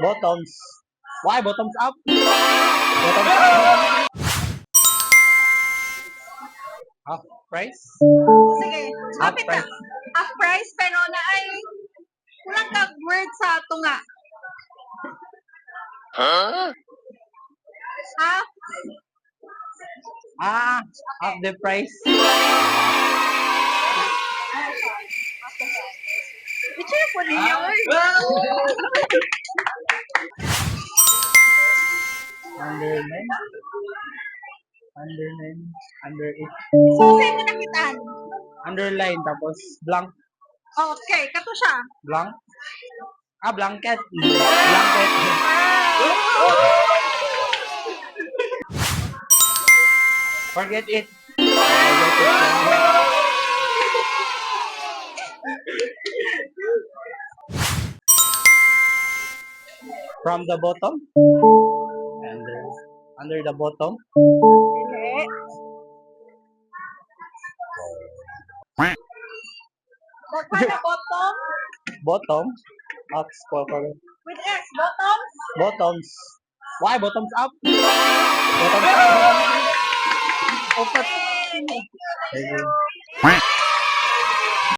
Bottoms. Why bottoms up? Bottoms up. Half price? Sige, Half lapit na. price. Half price, pero na ay kulang kag word sa tunga. Half, Ah, half the price. i-check po ninyo. Under 9. Under 9. Under 8. So, sa'yo mo nakitaan. Underline tapos blank. Okay, kato siya. Blank. Ah, blanket. Blanket. Forget it. Forget it. From the bottom. Under the bottom. Okay. Paano bottom? Bottom. Ox. With X, bottom? Bottoms. Why bottoms up? Bottoms up. Opat.